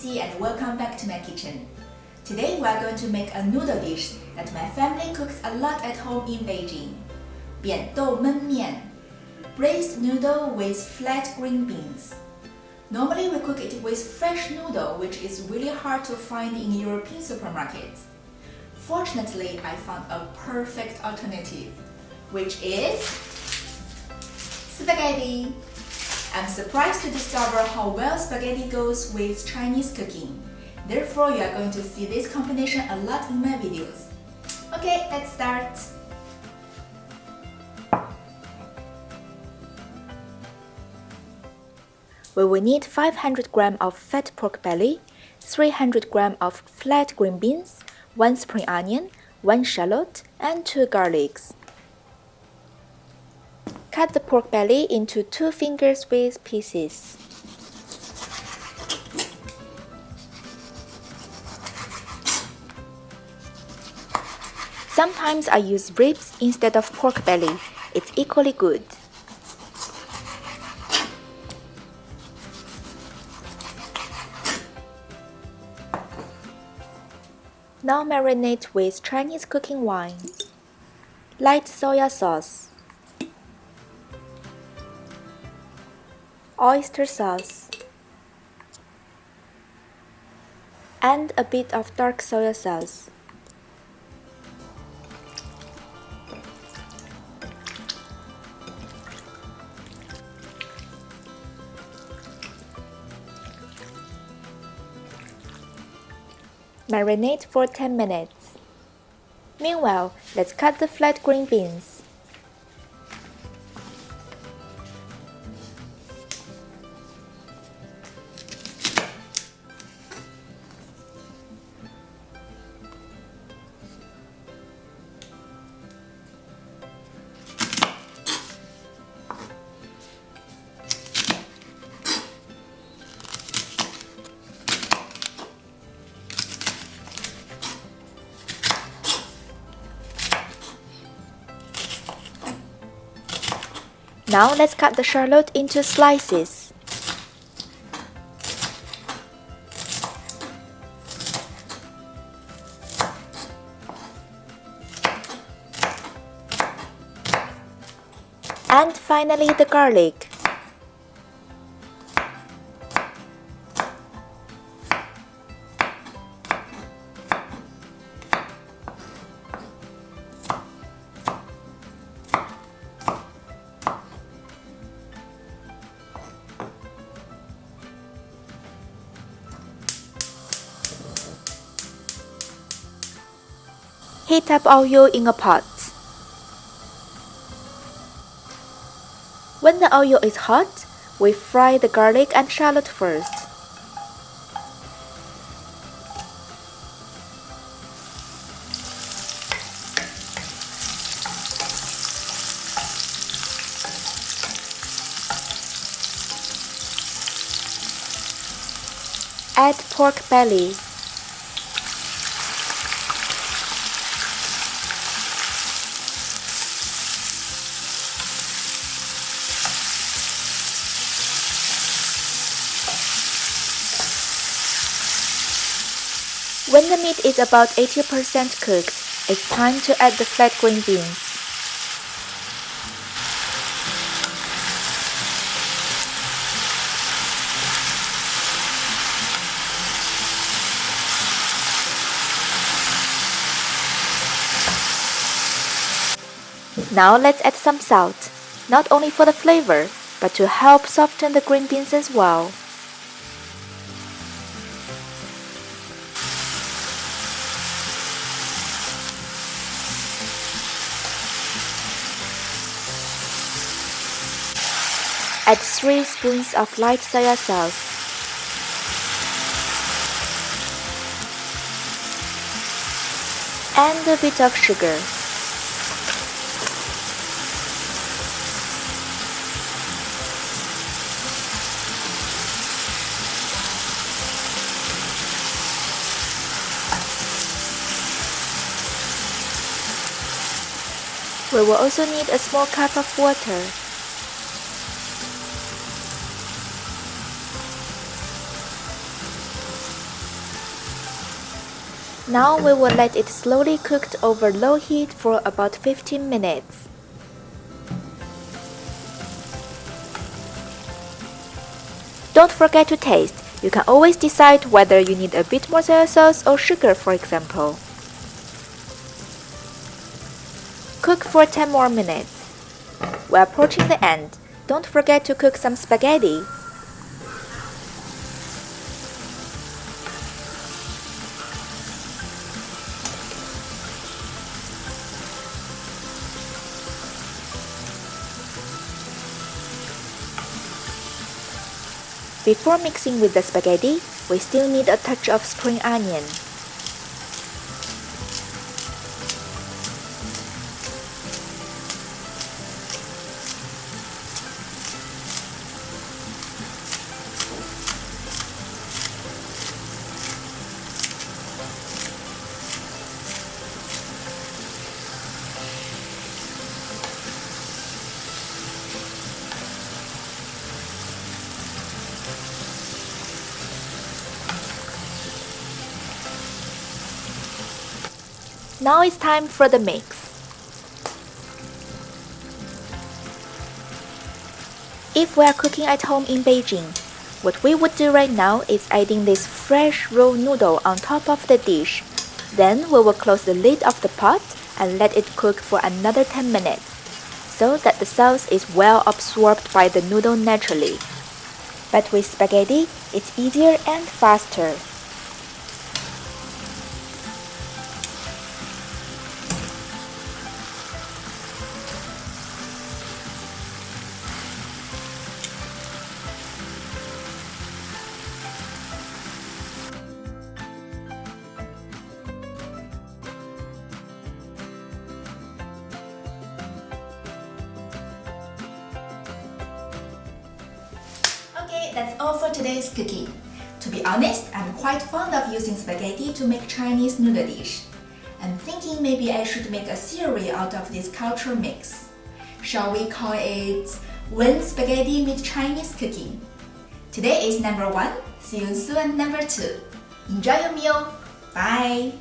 Tracy and welcome back to my kitchen. Today we are going to make a noodle dish that my family cooks a lot at home in Beijing. 扁豆焖面 Braised noodle with flat green beans. Normally we cook it with fresh noodle, which is really hard to find in European supermarkets. Fortunately, I found a perfect alternative, which is spaghetti. I'm surprised to discover how well spaghetti goes with Chinese cooking. Therefore, you are going to see this combination a lot in my videos. Okay, let's start. We will need 500 grams of fat pork belly, 300 grams of flat green beans, 1 spring onion, 1 shallot, and 2 garlics. Cut the pork belly into 2 finger-width pieces. Sometimes I use ribs instead of pork belly. It's equally good. Now marinate with Chinese cooking wine, light soya sauce, oyster sauce, and a bit of dark soya sauce. Marinate for 10 minutes. Meanwhile, let's cut the flat green beans. Now let's cut the shallot into slices. And finally the garlic. Heat up oil in a pot. When the oil is hot, we fry the garlic and shallot first. Add pork belly. When the meat is about 80% cooked, it's time to add the flat green beans. Now let's add some salt, not only for the flavor, but to help soften the green beans as well. Add 3 spoons of light soya sauce. And a bit of sugar. We will also need a small cup of water. Now we will let it slowly cook over low heat for about 15 minutes. Don't forget to taste. You can always decide whether you need a bit more soy sauce or sugar, for example. Cook for 10 more minutes. We're approaching the end. Don't forget to cook some spaghetti. Before mixing with the spaghetti, we still need a touch of spring onion. Now it's time for the mix. If we are cooking at home in Beijing, what we would do right now is adding this fresh raw noodle on top of the dish. Then we will close the lid of the pot and let it cook for another 10 minutes, so that the sauce is well absorbed by the noodle naturally. But with spaghetti, it's easier and faster. Okay, that's all for today's cooking. To be honest, I'm quite fond of using spaghetti to make Chinese noodle dish. I'm thinking maybe I should make a series out of this cultural mix. Shall we call it When Spaghetti Meets Chinese Cooking? Today is number 1. See you soon, number 2. Enjoy your meal. Bye.